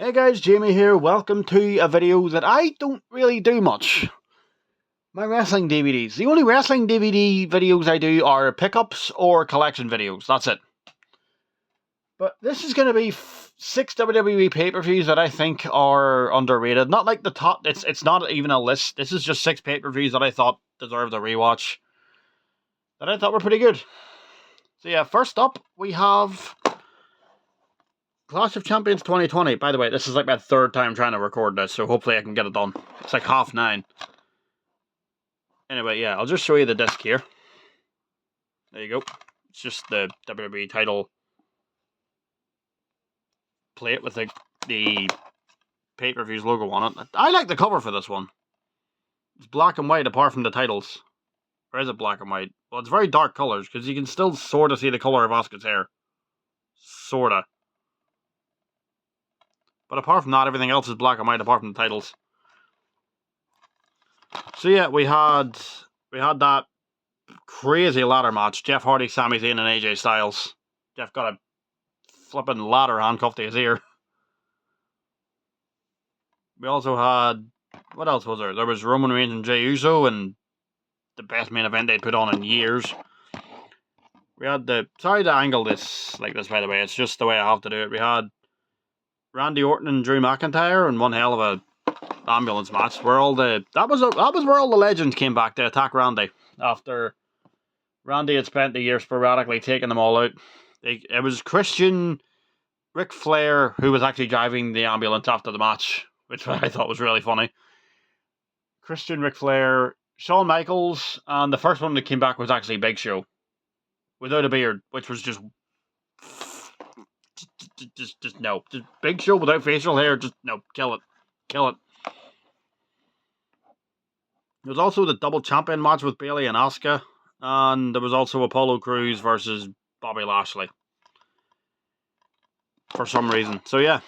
Hey guys, Jamie here. Welcome to a video that I don't really do much. My wrestling DVDs. The only wrestling DVD videos I do are pickups or collection videos. That's it. But this is going to be 6 WWE pay-per-views that I think are underrated. Not like the top. It's not even a list. This is just 6 pay-per-views that I thought deserved a rewatch. That I thought were pretty good. So yeah, first up we have Clash of Champions 2020. By the way, this is like my third time trying to record this, so hopefully I can get it done. It's like 9:30. Anyway, yeah, I'll just show you the disc here. There you go. It's just the WWE title plate with the pay-per-views logo on it. I like the cover for this one. It's black and white apart from the titles. Or is it black and white? Well, it's very dark colours, because you can still sort of see the colour of Asuka's hair. Sorta. But apart from that, everything else is black and white apart from the titles. So yeah, we had that crazy ladder match. Jeff Hardy, Sami Zayn, and AJ Styles. Jeff got a flipping ladder handcuffed to his ear. We also had... What else was there? There was Roman Reigns and Jey Uso, and the best main event they'd put on in years. We had the... Sorry to angle this like this, by the way. It's just the way I have to do it. We had Randy Orton and Drew McIntyre, and one hell of a ambulance match where that was where all the legends came back to attack Randy after Randy had spent the year sporadically taking them all out. It was Christian, Ric Flair, who was actually driving the ambulance after the match, which I thought was really funny. Christian, Ric Flair, Shawn Michaels, and the first one that came back was actually Big Show without a beard, which was just no, just Big Show without facial hair. Just no, kill it. There was also the double champion match with Bayley and Asuka, and there was also Apollo Crews versus Bobby Lashley for some reason. So yeah,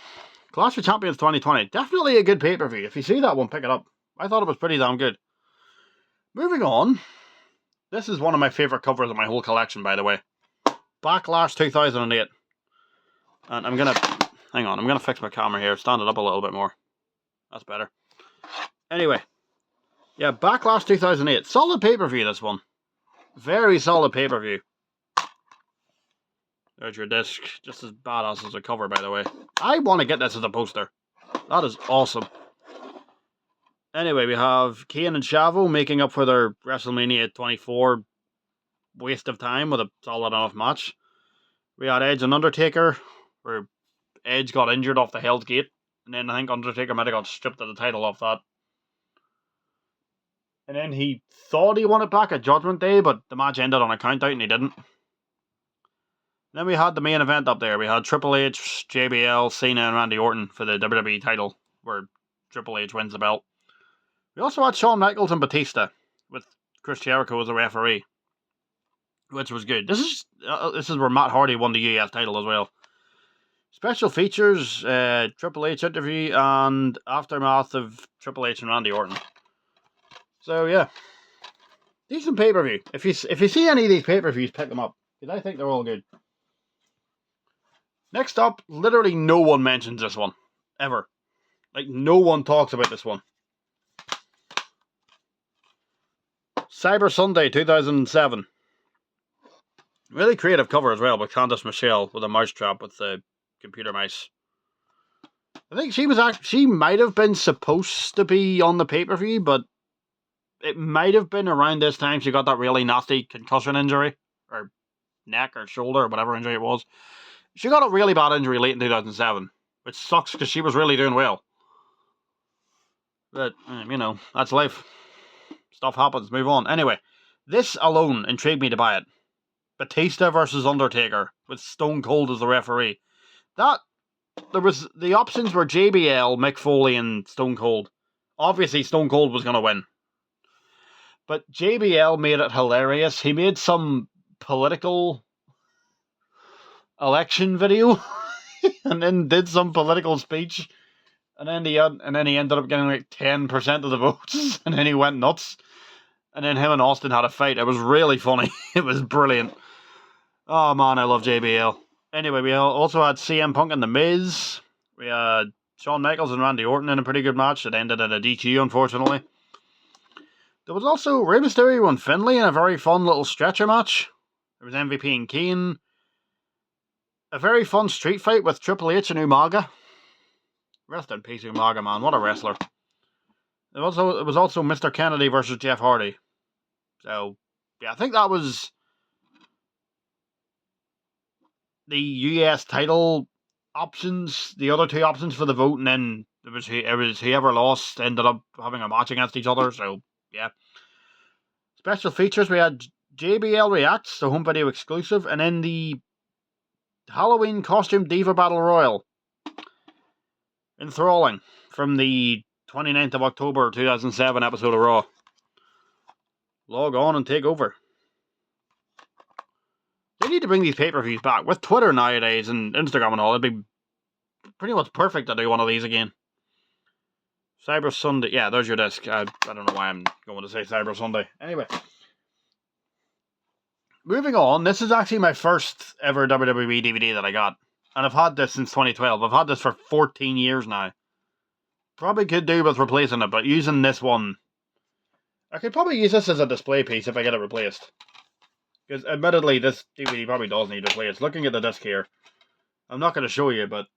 Clash of Champions 2020, definitely a good pay-per-view. If you see that one, pick it up. I thought it was pretty damn good. Moving on, this is one of my favourite covers of my whole collection, by the way. Backlash 2008. And I'm gonna fix my camera here, stand it up a little bit more. That's better. Anyway. Yeah, Backlash 2008. Solid pay-per-view, this one. Very solid pay-per-view. There's your disc. Just as badass as a cover, by the way. I want to get this as a poster. That is awesome. Anyway, we have Kane and Chavo making up for their WrestleMania 24 waste of time with a solid enough match. We had Edge and Undertaker, where Edge got injured off the Hell's Gate. And then I think Undertaker might have got stripped of the title off that. And then he thought he won it back at Judgment Day, but the match ended on a countout and he didn't. Then we had the main event up there. We had Triple H, JBL, Cena, and Randy Orton for the WWE title, where Triple H wins the belt. We also had Shawn Michaels and Batista, with Chris Jericho as a referee, which was good. This is where Matt Hardy won the US title as well. Special features, Triple H interview, and aftermath of Triple H and Randy Orton. So yeah, decent pay-per-view. If you see any of these pay-per-views, pick them up, because I think they're all good. Next up, literally no one mentions this one ever. Like, no one talks about this one. Cyber Sunday 2007. Really creative cover as well, with Candice Michelle with a mousetrap with the computer mouse. I think she might have been supposed to be on the pay-per-view, but it might have been around this time she got that really nasty concussion injury, or neck or shoulder or whatever injury it was. She got a really bad injury late in 2007, which sucks because she was really doing well. But, you know, that's life. Stuff happens, move on. Anyway, this alone intrigued me to buy it. Batista versus Undertaker, with Stone Cold as the referee. The options were JBL, Mick Foley, and Stone Cold. Obviously, Stone Cold was going to win. But JBL made it hilarious. He made some political election video and then did some political speech. And then he ended up getting like 10% of the votes. And then he went nuts. And then him and Austin had a fight. It was really funny. It was brilliant. Oh man, I love JBL. Anyway, we also had CM Punk and The Miz. We had Shawn Michaels and Randy Orton in a pretty good match. It ended in a DQ, unfortunately. There was also Rey Mysterio and Finlay in a very fun little stretcher match. There was MVP and Kane. A very fun street fight with Triple H and Umaga. Rest in peace, Umaga, man. What a wrestler. It was also Mr. Kennedy versus Jeff Hardy. So, yeah, I think that was the US title options, the other two options for the vote, and then it was whoever lost ended up having a match against each other. So, yeah. Special features, we had JBL Reacts, the home video exclusive, and then the Halloween Costume Diva Battle Royal. Enthralling from the 29th of October 2007 episode of Raw. Log on and take over. They need to bring these pay-per-views back. With Twitter nowadays and Instagram and all, it'd be pretty much perfect to do one of these again. Cyber Sunday. Yeah, there's your disc. I don't know why I'm going to say Cyber Sunday. Anyway. Moving on, this is actually my first ever WWE DVD that I got. And I've had this since 2012. I've had this for 14 years now. Probably could do with replacing it, but using this one... I could probably use this as a display piece if I get it replaced. Because admittedly, this DVD probably does need replaced. Looking at the disc here, I'm not going to show you, but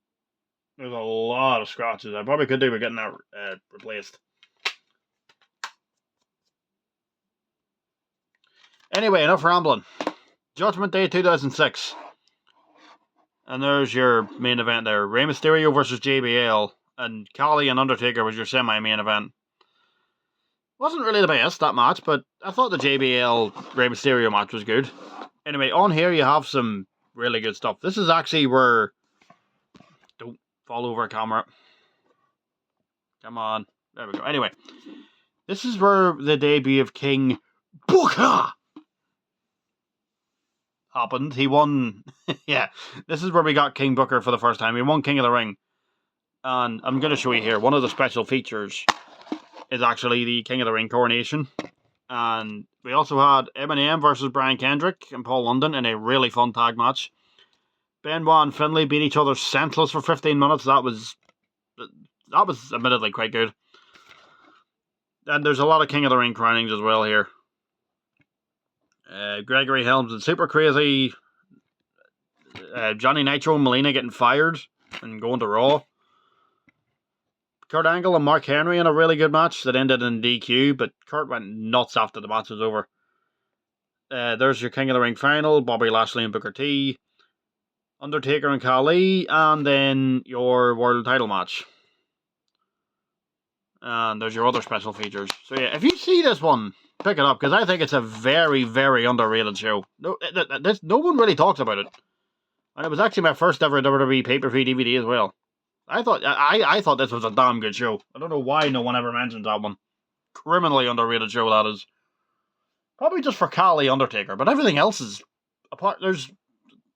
there's a lot of scratches. I probably could do with getting that replaced. Anyway, enough rambling. Judgment Day 2006. And there's your main event there. Rey Mysterio versus JBL. And Khali and Undertaker was your semi-main event. Wasn't really the best, that match, but I thought the JBL Rey Mysterio match was good. Anyway, on here you have some really good stuff. This is actually where... Don't fall over camera. Come on. There we go. Anyway. This is where the debut of King Booker happened. He won... yeah. This is where we got King Booker for the first time. He won King of the Ring. And I'm going to show you here. One of the special features is actually the King of the Ring coronation. And we also had Eminem versus Brian Kendrick and Paul London in a really fun tag match. Benoit and Finlay beat each other senseless for 15 minutes. That was admittedly quite good. And there's a lot of King of the Ring crownings as well here. Gregory Helms and Super Crazy. Johnny Nitro and Melina getting fired and going to Raw. Kurt Angle and Mark Henry in a really good match that ended in DQ, but Kurt went nuts after the match was over. There's your King of the Ring final, Bobby Lashley and Booker T, Undertaker and Khali, and then your world title match. And there's your other special features. So yeah, if you see this one, pick it up, because I think it's a very, very underrated show. No one really talks about it. And it was actually my first ever WWE pay-per-view DVD as well. I thought this was a damn good show. I don't know why no one ever mentions that one. Criminally underrated show, that is. Probably just for Khali Undertaker, but everything else is apart.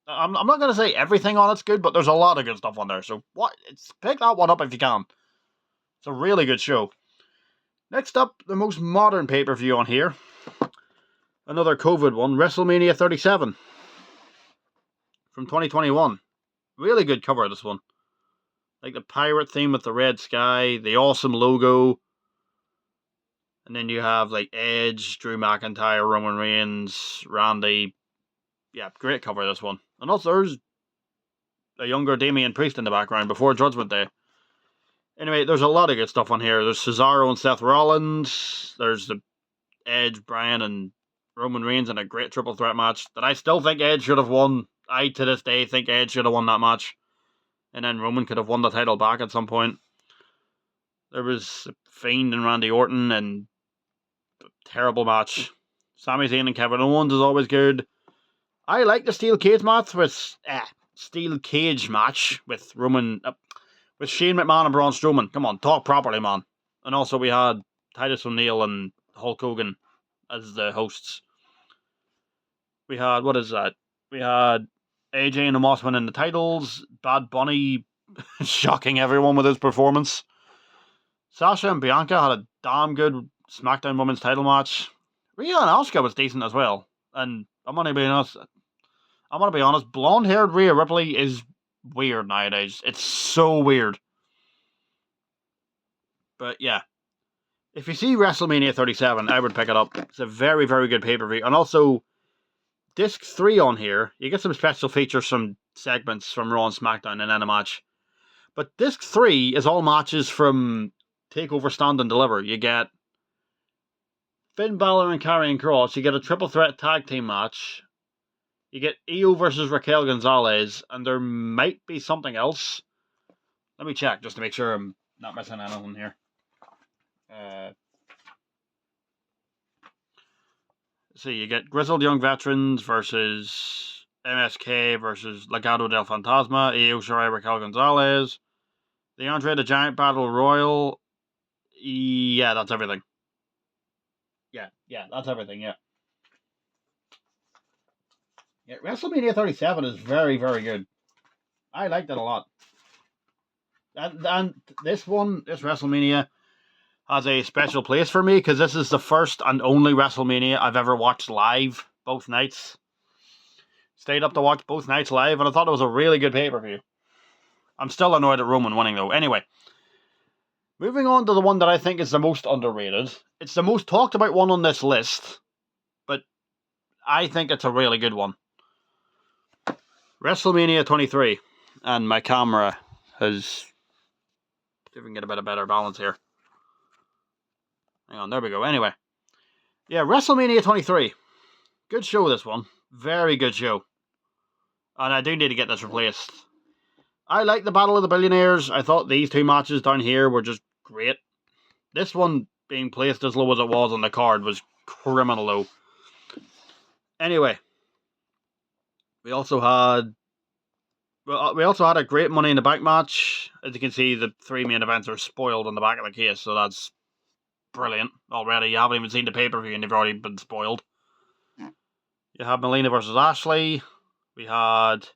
I'm not going to say everything on it's good, but there's a lot of good stuff on there. So pick that one up if you can. It's a really good show. Next up, the most modern pay-per-view on here. Another COVID one, WrestleMania 37. From 2021. Really good cover of this one. Like the pirate theme with the red sky, the awesome logo. And then you have like Edge, Drew McIntyre, Roman Reigns, Randy. Yeah, great cover of this one. And also there's a younger Damian Priest in the background before Judgment Day. Anyway, there's a lot of good stuff on here. There's Cesaro and Seth Rollins. There's the Edge, Bryan, and Roman Reigns in a great triple threat match that I still think Edge should have won. I, to this day, think Edge should have won that match. And then Roman could have won the title back at some point. There was Fiend and Randy Orton and a terrible match. Sami Zayn and Kevin Owens is always good. I like the steel cage match with Roman, with Shane McMahon and Braun Strowman. Come on, talk properly, man. And also we had Titus O'Neil and Hulk Hogan as the hosts. We had, We had AJ and Omos winning the titles. Bad Bunny shocking everyone with his performance. Sasha and Bianca had a damn good SmackDown Women's title match. Rhea and Asuka was decent as well. And I'm gonna be honest, blonde-haired Rhea Ripley is weird nowadays. It's so weird. But yeah, if you see WrestleMania 37, I would pick it up. It's a very, very good pay-per-view. And also, Disc 3 on here, you get some special features, some segments from Raw and SmackDown and then a match. But Disc 3 is all matches from TakeOver Stand and Deliver. You get Finn Balor and Karrion Kross. You get a triple threat tag team match. You get Io versus Raquel Gonzalez. And there might be something else. Let me check just to make sure I'm not missing anything here. See, you get Grizzled Young Veterans versus MSK versus Legado del Fantasma, Io Shirai, Raquel Gonzalez, the Andre the Giant Battle Royal. Yeah, that's everything. Yeah, that's everything, yeah. Yeah, WrestleMania 37 is very, very good. I liked it a lot. And this WrestleMania, has a special place for me because this is the first and only WrestleMania I've ever watched live both nights. Stayed up to watch both nights live, and I thought it was a really good pay-per-view. I'm still annoyed at Roman winning, though. Anyway, moving on to the one that I think is the most underrated. It's the most talked about one on this list, but I think it's a really good one. WrestleMania 23, and my camera has... See if we can get a bit of better balance here. Hang on, there we go. Anyway. Yeah, WrestleMania 23. Good show, this one. Very good show. And I do need to get this replaced. I like the Battle of the Billionaires. I thought these two matches down here were just great. This one being placed as low as it was on the card was criminal low. Anyway. We also had a great Money in the Bank match. As you can see, the three main events are spoiled on the back of the case, so that's brilliant already. You haven't even seen the pay-per-view and they've already been spoiled. You had Melina versus Ashley. We had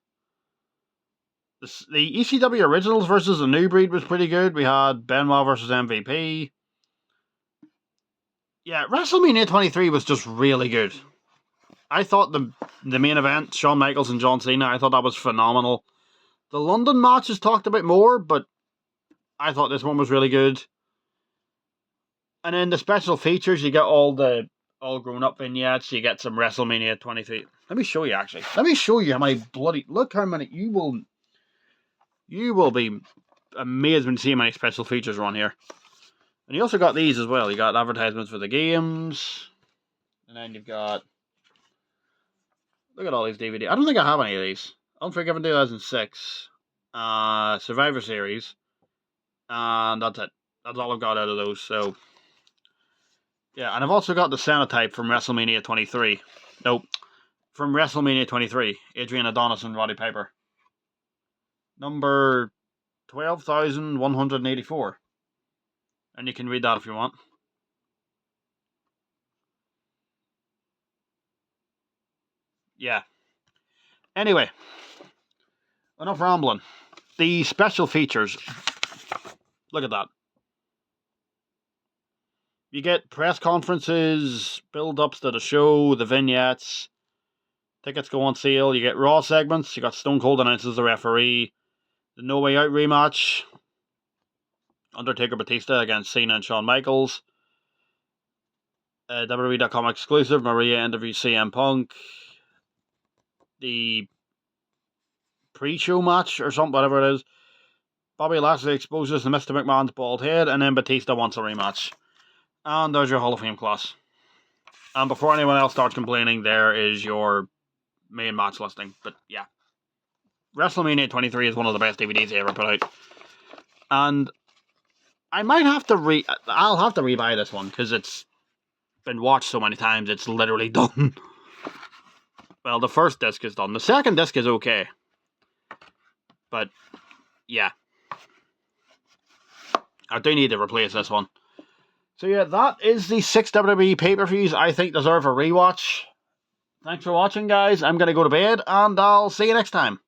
the ECW Originals versus the New Breed was pretty good. We had Benoit versus MVP. Yeah, WrestleMania 23 was just really good. I thought the main event, Shawn Michaels and John Cena, I thought that was phenomenal. The London match is talked about more, but I thought this one was really good. And then the special features, you get all grown up vignettes. You get some WrestleMania 23. Let me show you, actually. Let me show you how many bloody... Look how many... You will be amazed when you see how many special features are on here. And you also got these as well. You got advertisements for the games. And then you've got... Look at all these DVD. I don't think I have any of these. Unforgiven 2006. Survivor Series. And that's it. That's all I've got out of those, so... Yeah, and I've also got the Cenotype from WrestleMania 23. Nope. From WrestleMania 23. Adrian Adonis and Roddy Piper. Number 12,184. And you can read that if you want. Yeah. Anyway. Enough rambling. The special features. Look at that. You get press conferences, build-ups to the show, the vignettes, tickets go on sale. You get Raw segments. You got Stone Cold announces the referee, the No Way Out rematch, Undertaker Batista against Cena and Shawn Michaels, WWE.com exclusive, Maria interviews CM Punk, the pre-show match or something, whatever it is. Bobby Lashley exposes the Mr. McMahon's bald head, and then Batista wants a rematch. And there's your Hall of Fame class. And before anyone else starts complaining, there is your main match listing. But yeah. WrestleMania 23 is one of the best DVDs they ever put out. And I might have to I'll have to rebuy this one, because it's been watched so many times, it's literally done. Well, the first disc is done. The second disc is okay. But, yeah. I do need to replace this one. So yeah, that is the 6 WWE pay-per-views I think deserve a rewatch. Thanks for watching, guys. I'm going to go to bed, and I'll see you next time.